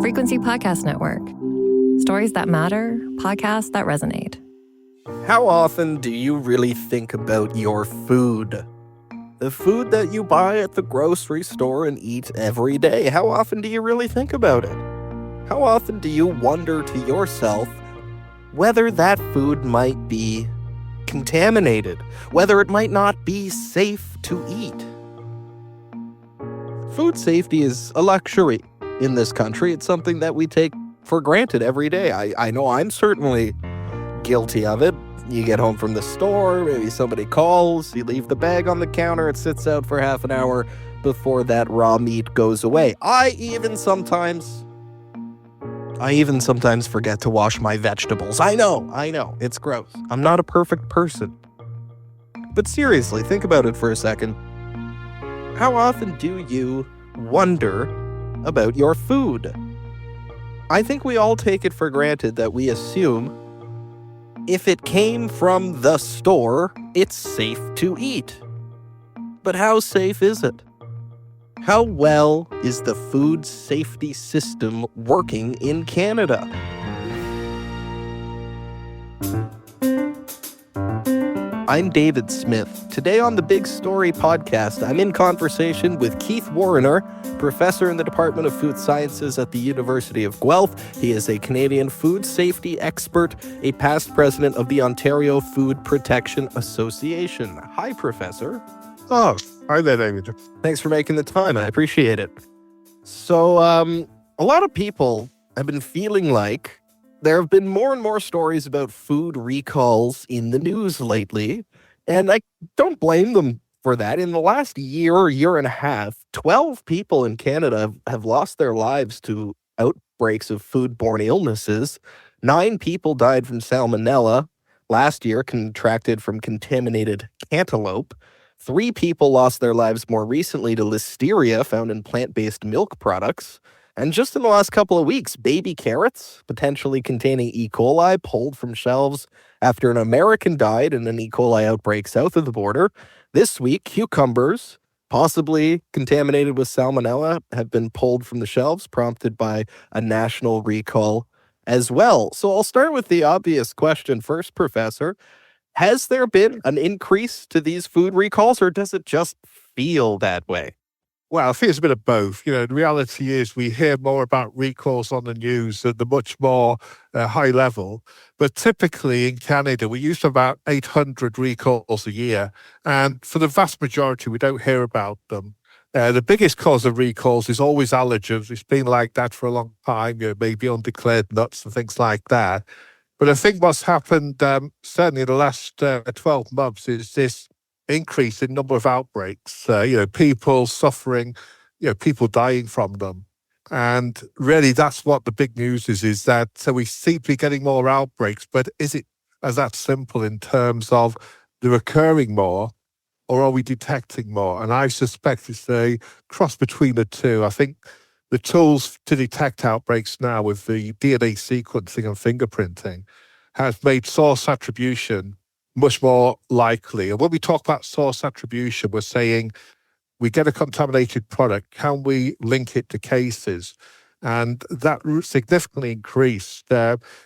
Frequency Podcast Network. Stories that matter, podcasts that resonate. How often do you really think about your food? The food that you buy at the grocery store and eat every day. How often do you really think about it? How often do you wonder to yourself whether that food might be contaminated, whether it might not be safe to eat? Food safety is a luxury in this country. It's something that we take for granted every day. I know I'm certainly guilty of it. You get home from the store, maybe somebody calls, you leave the bag on the counter, it sits out for half an hour before that raw meat goes away. I even sometimes forget to wash my vegetables. I know, it's gross. I'm not a perfect person. But seriously, think about it for a second. How often do you wonder about your food? I think we all take it for granted that we assume if it came from the store, it's safe to eat. But how safe is it? How well is the food safety system working in Canada? I'm David Smith. Today on the Big Story podcast, I'm in conversation with Keith Warrnier, professor in the Department of Food Sciences at the University of Guelph. He is a Canadian food safety expert, a past president of the Ontario Food Protection Association. Hi, Professor. Oh, hi there, David. Thanks for making the time. I appreciate it. So, a lot of people have been feeling like there have been more and more stories about food recalls in the news lately, and I don't blame them for that. In the last year and a half, 12 people in Canada have lost their lives to outbreaks of foodborne illnesses. 9 people died from salmonella last year, contracted from contaminated cantaloupe. 3 people lost their lives more recently to listeria found in plant-based milk products. And just in the last couple of weeks, baby carrots, potentially containing E. coli, pulled from shelves after an American died in an E. coli outbreak south of the border. This week, cucumbers, possibly contaminated with salmonella, have been pulled from the shelves, prompted by a national recall as well. So I'll start with the obvious question first, Professor. Has there been an increase to these food recalls, or does it just feel that way? Well, I think it's a bit of both. The reality is we hear more about recalls on the news at the much more high level. But typically in Canada, we use about 800 recalls a year. And for the vast majority, we don't hear about them. The biggest cause of recalls is always allergens. It's been like that for a long time, maybe undeclared nuts and things like that. But I think what's happened, certainly in the last 12 months, is this increase in number of outbreaks, people suffering, people dying from them. And really that's what the big news is that so we seem to be getting more outbreaks, but is it as that simple in terms of they're occurring more, or are we detecting more? And I suspect it's a cross between the two. I think the tools to detect outbreaks now with the DNA sequencing and fingerprinting has made source attribution much more likely. And when we talk about source attribution, we're saying we get a contaminated product, can we link it to cases? And that significantly increased,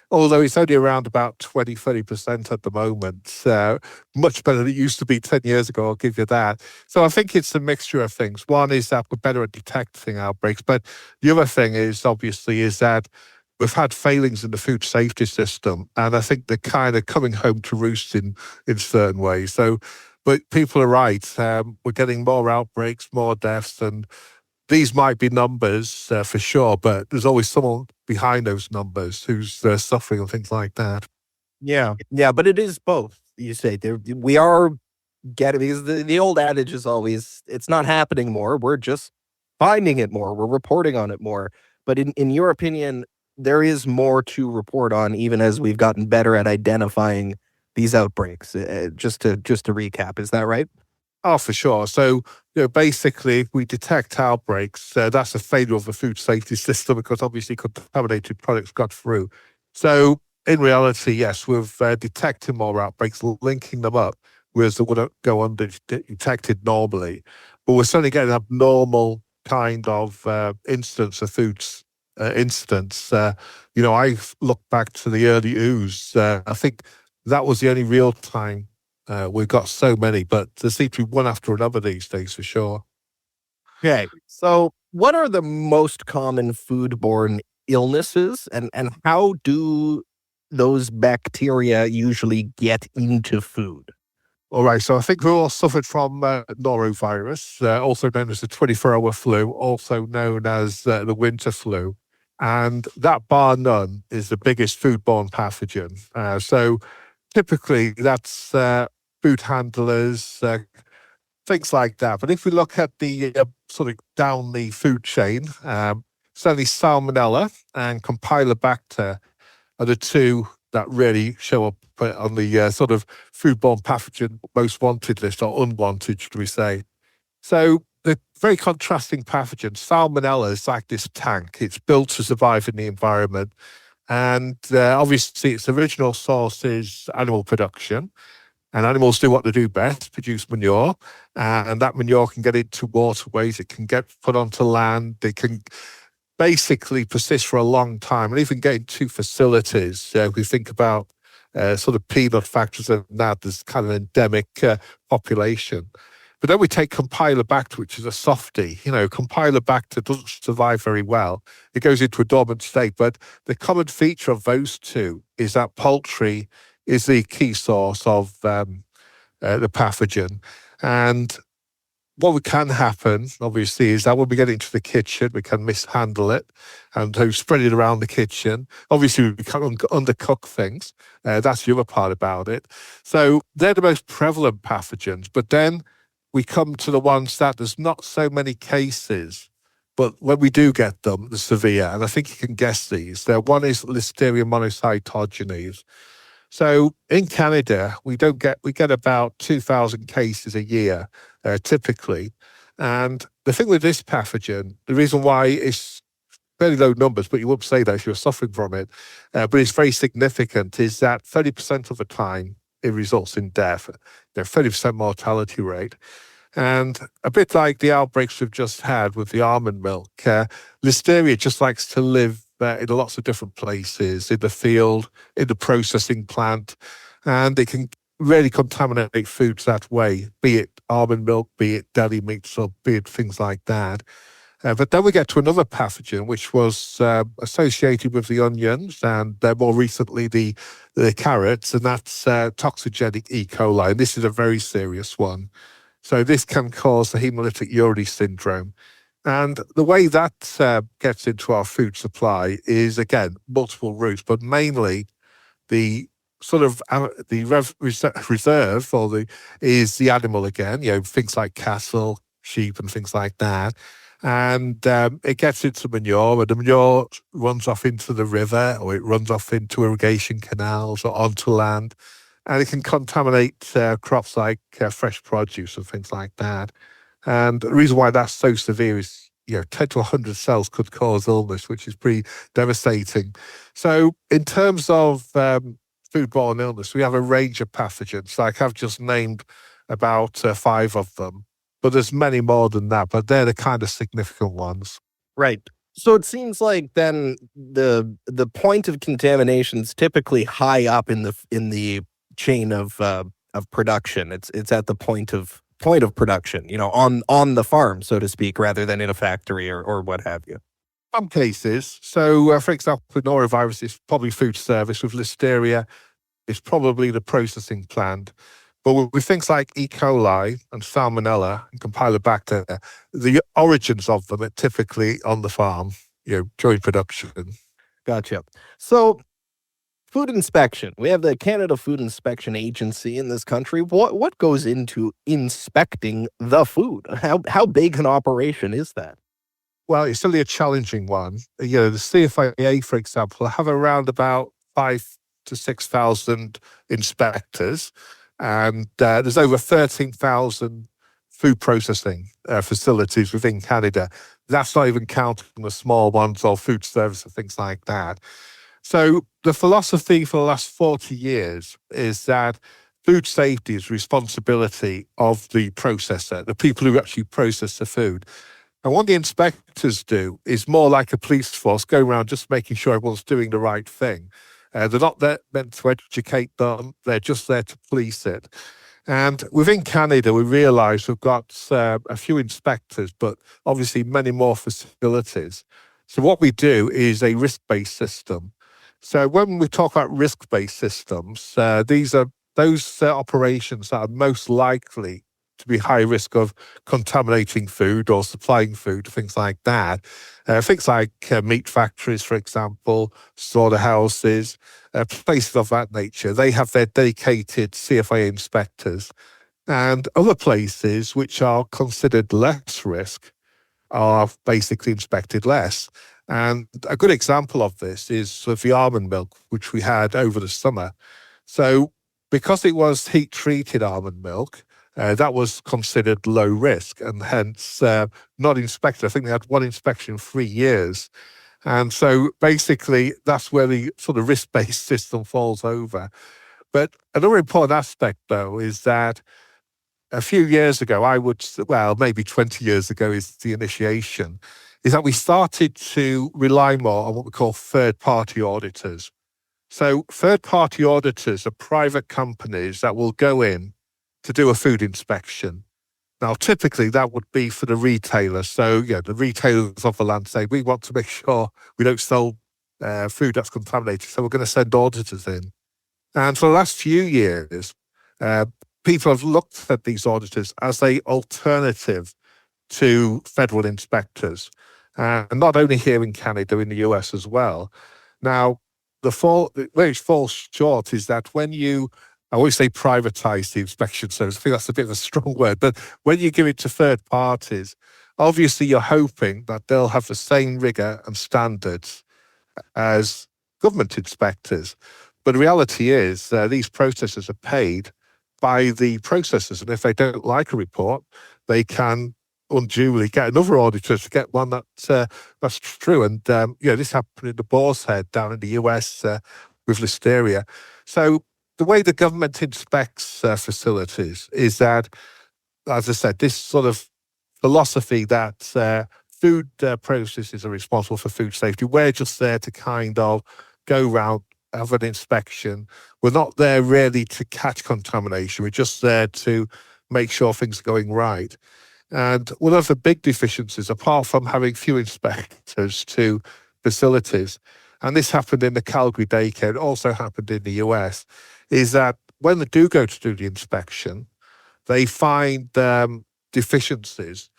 although it's only around about 20-30% at the moment. Much better than it used to be 10 years ago, I'll give you that. So I think it's a mixture of things. One is that we're better at detecting outbreaks, but the other thing is that we've had failings in the food safety system, and I think they're kind of coming home to roost in certain ways. So, but people are right. We're getting more outbreaks, more deaths, and these might be numbers for sure, but there's always someone behind those numbers who's suffering and things like that. Yeah, but it is both. You say we are getting, because the old adage is always, it's not happening more. We're just finding it more. We're reporting on it more. But in your opinion, there is more to report on, even as we've gotten better at identifying these outbreaks. Just to recap, is that right? Oh, for sure. So, basically, if we detect outbreaks, that's a failure of the food safety system because obviously contaminated products got through. So, in reality, yes, we've detected more outbreaks, linking them up, whereas they wouldn't go undetected normally. But we're certainly getting an abnormal kind of instance of food incidents. I look back to the early ooze. I think that was the only real time we've got so many, but there seems to be one after another these days for sure. Okay. So, what are the most common foodborne illnesses, and how do those bacteria usually get into food? All right, so I think we all suffered from norovirus, also known as the 24-hour flu, also known as the winter flu. And that, bar none, is the biggest foodborne pathogen. So typically that's food handlers, things like that. But if we look at the sort of down the food chain, certainly salmonella and Campylobacter are the two that really show up on the sort of foodborne pathogen most wanted list, or unwanted, should we say. So the very contrasting pathogen, salmonella, is like this tank. It's built to survive in the environment. And obviously its original source is animal production. And animals do what they do best, produce manure. And that manure can get into waterways. It can get put onto land. It can basically persist for a long time, and even get into facilities. If we think about sort of peanut factories and that, there's kind of an endemic population. But then we take Campylobacter, which is a softie. Campylobacter doesn't survive very well. It goes into a dormant state. But the common feature of those two is that poultry is the key source of the pathogen. And what can happen, obviously, is that when we get into the kitchen, we can mishandle it and so spread it around the kitchen. Obviously, we can undercook things. That's the other part about it. So they're the most prevalent pathogens. But then we come to the ones that there's not so many cases, but when we do get them, they're severe. And I think you can guess these. One is Listeria monocytogenes. So in Canada, we get about 2,000 cases a year, typically. And the thing with this pathogen, the reason why it's fairly low numbers, but you wouldn't say that if you're suffering from it, but it's very significant, is that 30% of the time it results in death, 30% mortality rate. And a bit like the outbreaks we've just had with the almond milk, Listeria just likes to live in lots of different places, in the field, in the processing plant, and it can really contaminate foods that way, be it almond milk, be it deli meats, or be it things like that. But then we get to another pathogen, which was associated with the onions and more recently the carrots, and that's toxigenic E. coli. And this is a very serious one. So this can cause the hemolytic urine syndrome. And the way that gets into our food supply is, again, multiple routes, but mainly the sort of reserve is the animal again, things like cattle, sheep and things like that. And it gets into manure, and the manure runs off into the river, or it runs off into irrigation canals or onto land. And it can contaminate crops like fresh produce and things like that. And the reason why that's so severe is, 10 to 100 cells could cause illness, which is pretty devastating. So in terms of foodborne illness, we have a range of pathogens. Like I've just named about 5 of them, but there's many more than that, but they're the kind of significant ones. Right. So it seems like then the point of contamination is typically high up in the chain of production. It's at the point of production, on the farm, so to speak, rather than in a factory or what have you. Some cases. So, for example, with norovirus, it's probably food service. With Listeria, it's probably the processing plant. But with things like E. coli and salmonella and Campylobacter, the origins of them are typically on the farm, during production. Gotcha. So food inspection. We have the Canada Food Inspection Agency in this country. What goes into inspecting the food? How big an operation is that? Well, it's certainly a challenging one. The CFIA, for example, have around about 5,000 to 6,000 inspectors, and there's over 13,000 food processing facilities within Canada. That's not even counting the small ones or food service and things like that. So the philosophy for the last 40 years is that food safety is responsibility of the processor, the people who actually process the food. And what the inspectors do is more like a police force, go around just making sure everyone's doing the right thing. They're not there meant to educate them, they're just there to police it. And within Canada, we realise we've got a few inspectors, but obviously many more facilities. So what we do is a risk-based system. So when we talk about risk-based systems, these are those operations that are most likely to be high risk of contaminating food or supplying food, things like that. Things like meat factories, for example, slaughterhouses, places of that nature. They have their dedicated CFA inspectors. And other places which are considered less risk are basically inspected less. And a good example of this is sort of the almond milk, which we had over the summer. So because it was heat-treated almond milk, that was considered low risk and hence not inspected. I think they had one inspection in 3 years. And so basically that's where the sort of risk-based system falls over. But another important aspect, though, is that a few years ago, maybe 20 years ago is the initiation, is that we started to rely more on what we call third-party auditors. So third-party auditors are private companies that will go in to do a food inspection. Now, typically that would be for the retailer. So, the retailers of the land say, we want to make sure we don't sell food that's contaminated, so we're going to send auditors in. And for the last few years, people have looked at these auditors as an alternative to federal inspectors, and not only here in Canada, in the US as well. Now, where it falls short is that when I always say privatize the inspection service. I think that's a bit of a strong word, but when you give it to third parties, obviously you're hoping that they'll have the same rigor and standards as government inspectors. But the reality is these processors are paid by the processors, and if they don't like a report, they can unduly get another auditor to get one that's true. And this happened in the Boar's Head down in the US with listeria. So the way the government inspects facilities is that, as I said, this sort of philosophy that food processors are responsible for food safety. We're just there to kind of go around, have an inspection. We're not there really to catch contamination. We're just there to make sure things are going right. And one of the big deficiencies, apart from having few inspectors to facilities, and this happened in the Calgary daycare, it also happened in the US, is that when they do go to do the inspection, they find deficiencies,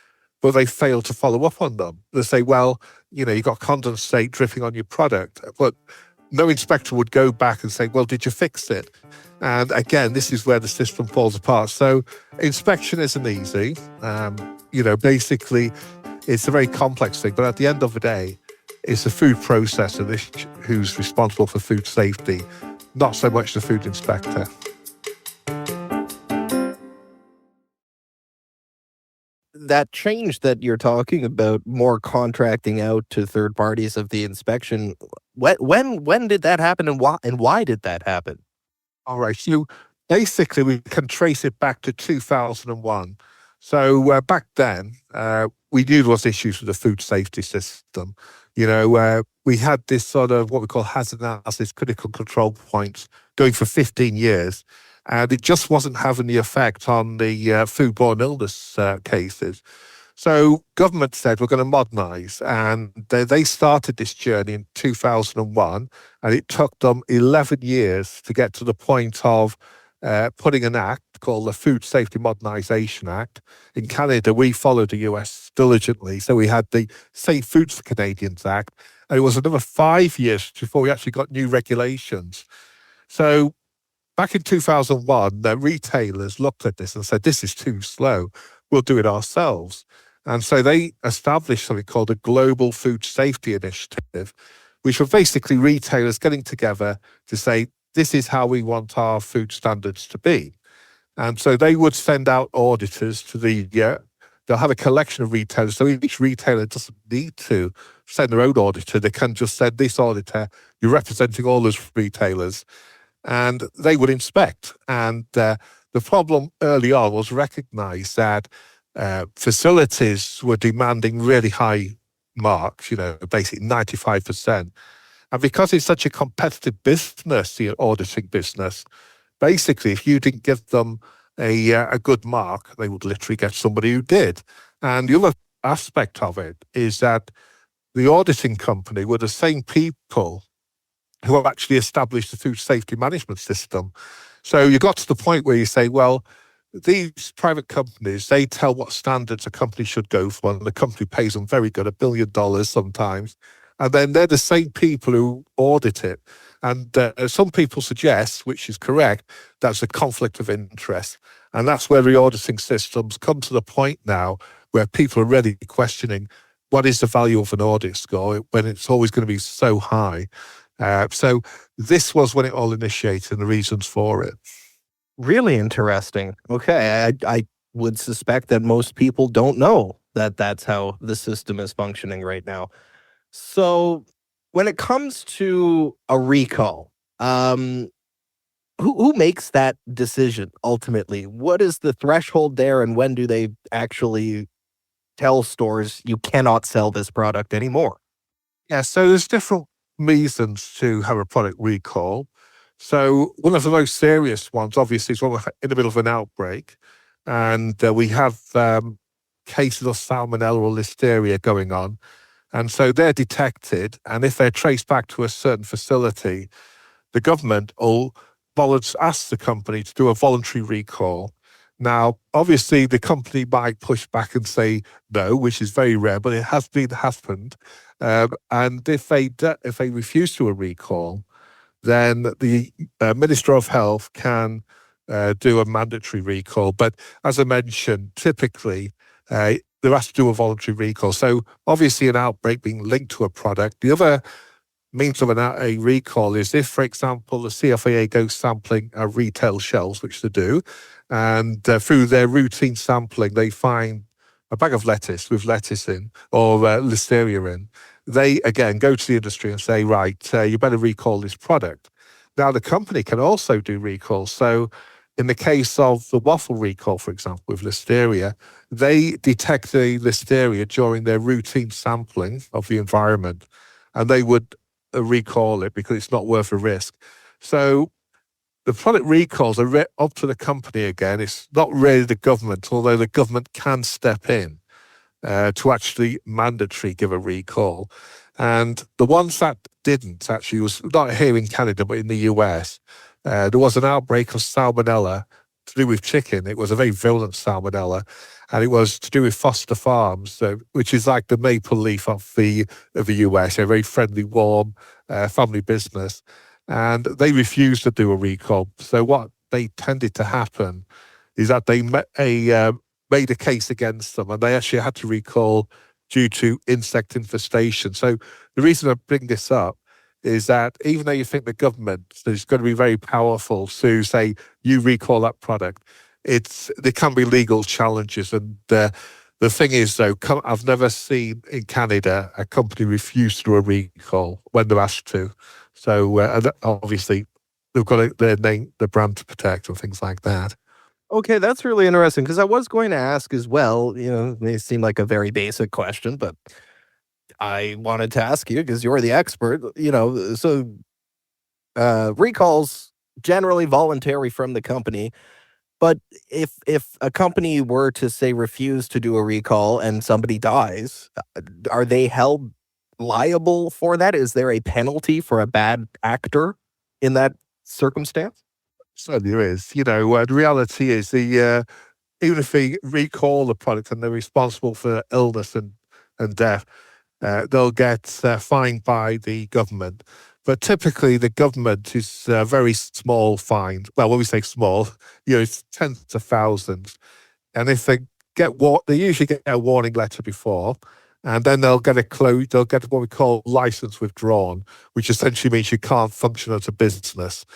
but they fail to follow up on them. They say, well, you've got condensate dripping on your product, but no inspector would go back and say, well, did you fix it? And again, this is where the system falls apart. So inspection isn't easy. Basically, it's a very complex thing. But at the end of the day, it's the food processor who's responsible for food safety, not so much the food inspector. That change that you're talking about, more contracting out to third parties of the inspection, when did that happen, and why did that happen? All right, so basically we can trace it back to 2001. So back then, we knew there was issues with the food safety system. We had this sort of what we call hazard analysis, critical control points going for 15 years. And it just wasn't having the effect on the foodborne illness cases. So government said, we're going to modernise. And they started this journey in 2001. And it took them 11 years to get to the point of putting an act called the Food Safety Modernisation Act. In Canada, we followed the US diligently. So we had the Safe Foods for Canadians Act. And it was another 5 years before we actually got new regulations. So back in 2001, the retailers looked at this and said, this is too slow. We'll do it ourselves. And so they established something called a Global Food Safety Initiative, which were basically retailers getting together to say, this is how we want our food standards to be. And so they would send out auditors to they'll have a collection of retailers. So each retailer doesn't need to send their own auditor. They can just send this auditor, you're representing all those retailers. And they would inspect. And the problem early on was recognized that facilities were demanding really high marks, basically 95%. And because it's such a competitive business, the auditing business, basically, if you didn't give them a good mark, they would literally get somebody who did. And the other aspect of it is that the auditing company were the same people who have actually established the food safety management system. So you got to the point where you say, well, these private companies, they tell what standards a company should go for, and the company pays them very good, $1 billion sometimes. And then they're the same people who audit it. And some people suggest, which is correct, that's a conflict of interest. And that's where the auditing systems come to the point now where people are really questioning what is the value of an audit score when it's always going to be so high. So this was when it all initiated and the reasons for it. Really interesting. Okay, I would suspect that most people don't know that that's how the system is functioning right now. So when it comes to a recall, who makes that decision ultimately? What is the threshold there, and when do they actually tell stores you cannot sell this product anymore? Yeah, so there's different reasons to have a product recall. So one of the most serious ones, obviously, is when we're in the middle of an outbreak, and we have cases of salmonella or listeria going on. And so they're detected, and if they're traced back to a certain facility, the government will ask the company to do a voluntary recall. Now, obviously, the company might push back and say no, which is very rare, but it has happened. And if they refuse to a recall, then the Minister of Health can do a mandatory recall. But as I mentioned, typically there has to do a voluntary recall. So obviously an outbreak being linked to a product. The other means of a recall is if, for example, the CFAA goes sampling retail shelves, which they do, and through their routine sampling, they find a bag of lettuce with lettuce in or listeria in. They, again, go to the industry and say, right, you better recall this product. Now, the company can also do recalls. So in the case of the waffle recall, for example, with listeria, they detect the listeria during their routine sampling of the environment, and they would recall it because it's not worth a risk. So the product recalls are up to the company again. It's not really the government, although the government can step in to actually mandatory give a recall. And the ones that didn't actually was not here in Canada, but in the US. There was an outbreak of salmonella to do with chicken. It was a very virulent salmonella, and it was to do with Foster Farms, which is like the Maple Leaf of the US, a very friendly, warm family business. And they refused to do a recall. So what they tended to happen is that they made a case against them, and they actually had to recall due to insect infestation. So the reason I bring this up is that even though you think the government is going to be very powerful to say, you recall that product, there can be legal challenges. And the thing is, though, I've never seen in Canada a company refuse to do a recall when they're asked to. So obviously, they've got their name, their brand to protect and things like that. Okay, that's really interesting because I was going to ask as well, it may seem like a very basic question, but I wanted to ask you because you're the expert, so recalls generally voluntary from the company, but if a company were to say refuse to do a recall and somebody dies, are they held liable for that? Is there a penalty for a bad actor in that circumstance? So there is. The reality is even if they recall the product and they're responsible for illness and death, they'll get fined by the government. But typically, the government is a very small fine. Well, when we say small, it's tens of thousands. And if they they usually get a warning letter before, and then they'll get they'll get what we call license withdrawn, which essentially means you can't function as a business.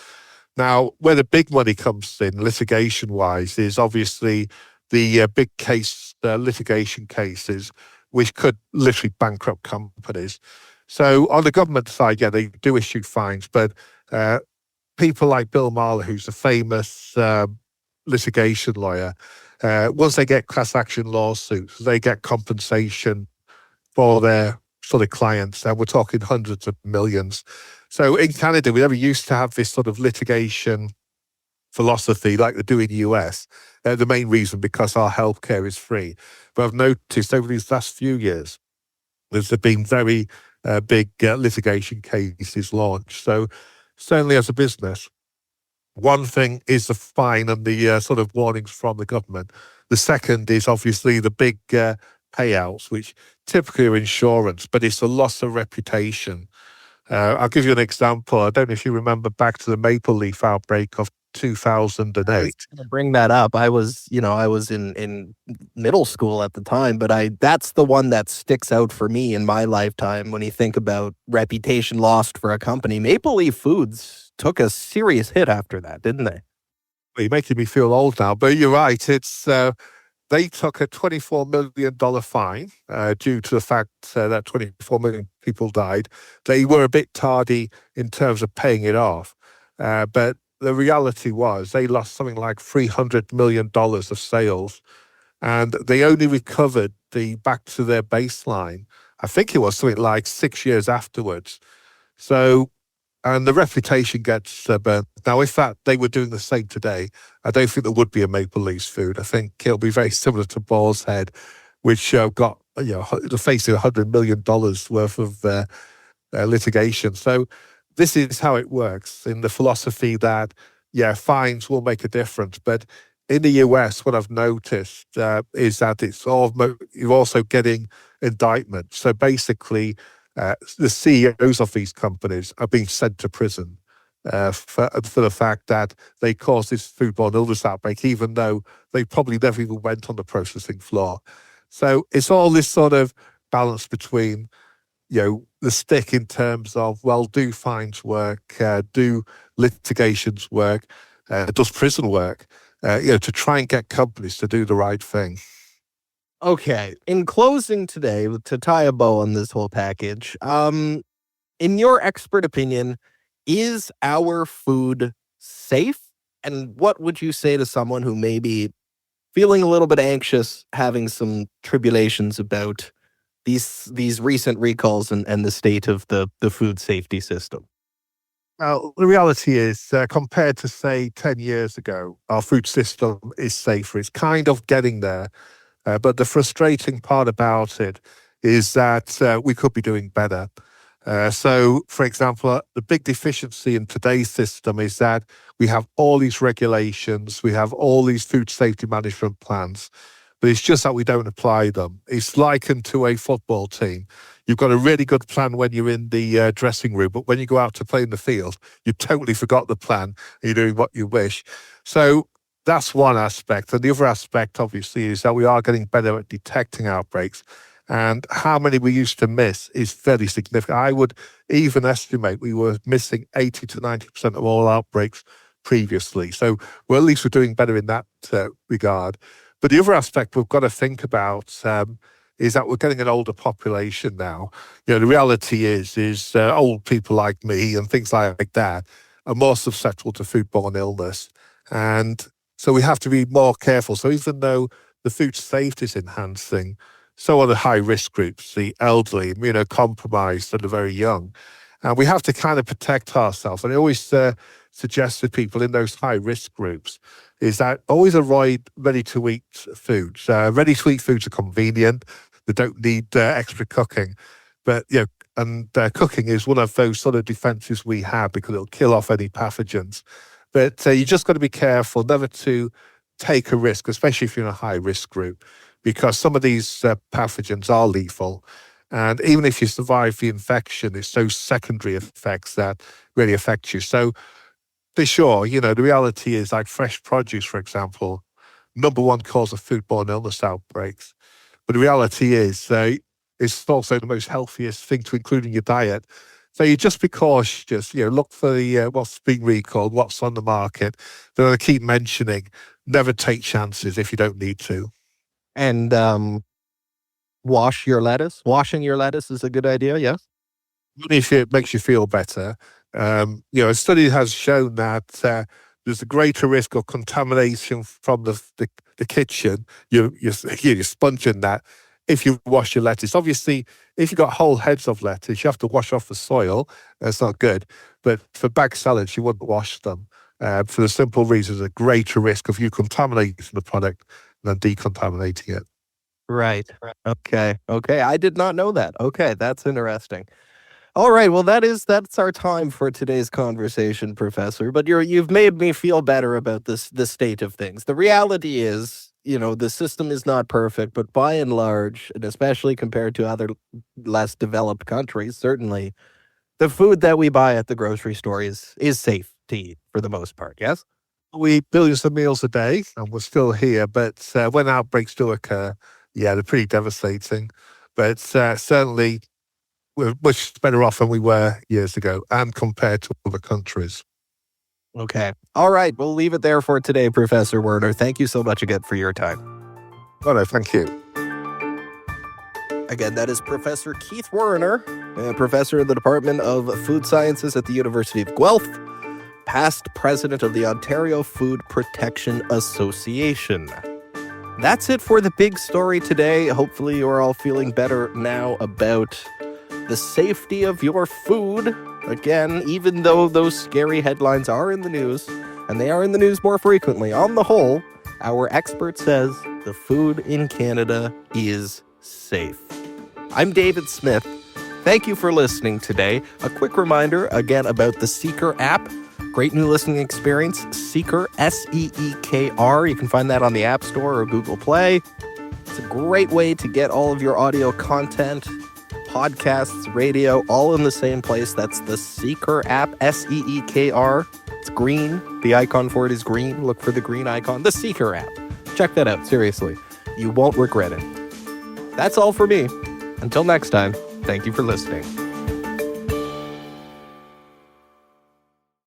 Now, where the big money comes in, litigation-wise, is obviously the big case, litigation cases, which could literally bankrupt companies. So on the government side, yeah, they do issue fines, but people like Bill Marler, who's a famous litigation lawyer, once they get class action lawsuits, they get compensation for their sort of clients. And we're talking hundreds of millions. So in Canada, we never used to have this sort of litigation philosophy like they do in the US. The main reason because our healthcare is free. But I've noticed over these last few years, there's been very big litigation cases launched. So certainly as a business, one thing is the fine and the sort of warnings from the government. The second is obviously the big payouts, which typically are insurance, but it's a loss of reputation. I'll give you an example. I don't know if you remember back to the maple leaf outbreak of 2008. I was gonna bring that up. I was in middle school at the time, but that's the one that sticks out for me in my lifetime when you think about reputation lost for a company. Maple Leaf Foods took a serious hit after that, didn't they? Well, you're making me feel old now, but you're right. It's they took a $24 million fine due to the fact that 24 million people died. They were a bit tardy in terms of paying it off, but the reality was they lost something like $300 million of sales, and they only recovered back to their baseline. I think it was something like 6 years afterwards. So, and the reputation gets burnt. Now, if they were doing the same today, I don't think there would be a Maple Leafs food. I think it'll be very similar to Boar's Head, which got facing $100 million worth of litigation. So this is how it works in the philosophy that, fines will make a difference. But in the US, what I've noticed is that you're also getting indictments. So basically, the CEOs of these companies are being sent to prison for the fact that they caused this foodborne illness outbreak, even though they probably never even went on the processing floor. So it's all this sort of balance between the stick in terms of, well, do fines work? Do litigations work? Does prison work? To try and get companies to do the right thing. Okay. In closing today, to tie a bow on this whole package, in your expert opinion, is our food safe? And what would you say to someone who may be feeling a little bit anxious, having some tribulations about these recent recalls and the state of the food safety system? Well, the reality is, compared to, say, 10 years ago, our food system is safer. It's kind of getting there. But the frustrating part about it is that we could be doing better. So, for example, the big deficiency in today's system is that we have all these regulations, we have all these food safety management plans, but it's just that we don't apply them. It's likened to a football team. You've got a really good plan when you're in the dressing room, but when you go out to play in the field, you totally forgot the plan and you're doing what you wish. So that's one aspect. And the other aspect, obviously, is that we are getting better at detecting outbreaks. And how many we used to miss is very significant. I would even estimate we were missing 80 to 90% of all outbreaks previously. So at least we're doing better in that regard. But the other aspect we've got to think about is that we're getting an older population now. The reality is old people like me and things like that are more susceptible to foodborne illness. And so we have to be more careful. So even though the food safety is enhancing, so are the high-risk groups, the elderly, immunocompromised, and the very young. And we have to kind of protect ourselves. And I always suggest to people in those high-risk groups is that always avoid ready-to-eat foods. Ready-to-eat foods are convenient. They don't need extra cooking. But, cooking is one of those sort of defenses we have because it'll kill off any pathogens. But you just got to be careful never to take a risk, especially if you're in a high-risk group, because some of these pathogens are lethal. And even if you survive the infection, it's those secondary effects that really affect you. So for sure, the reality is like fresh produce, for example, number one cause of foodborne illness outbreaks. But the reality is it's also the most healthiest thing to include in your diet. So you just be cautious, look for the what's being recalled, what's on the market. But I keep mentioning, never take chances if you don't need to. And wash your lettuce. Washing your lettuce is a good idea, yes? Only if it makes you feel better. A study has shown that there's a greater risk of contamination from the kitchen. You're sponging that if you wash your lettuce. Obviously, if you've got whole heads of lettuce, you have to wash off the soil. That's not good. But for bag salads, you wouldn't wash them for the simple reason there's a greater risk of you contaminating the product than decontaminating it. Right. Okay. I did not know that. Okay, that's interesting. All right. Well, that's our time for today's conversation, Professor. But you've made me feel better about the state of things. The reality is, the system is not perfect, but by and large, and especially compared to other less developed countries, certainly the food that we buy at the grocery store is safe to eat for the most part. Yes. We eat billions of meals a day, and we're still here. But when outbreaks do occur, they're pretty devastating. But certainly, we're much better off than we were years ago and compared to other countries. Okay. All right. We'll leave it there for today, Professor Warrnier. Thank you so much again for your time. Oh, no, thank you. Again, that is Professor Keith Warrnier, professor in the Department of Food Sciences at the University of Guelph, past president of the Ontario Food Protection Association. That's it for the big story today. Hopefully you're all feeling better now about the safety of your food. Again, even though those scary headlines are in the news, and they are in the news more frequently, on the whole, our expert says the food in Canada is safe. I'm David Smith. Thank you for listening today. A quick reminder, again, about the Seeker app. Great new listening experience. Seeker, Seekr. You can find that on the App Store or Google Play. It's a great way to get all of your audio content, podcasts, radio, all in the same place. That's the Seeker app, Seekr. It's green. The icon for it is green. Look for the green icon. The Seeker app. Check that out, seriously. You won't regret it. That's all for me. Until next time, thank you for listening.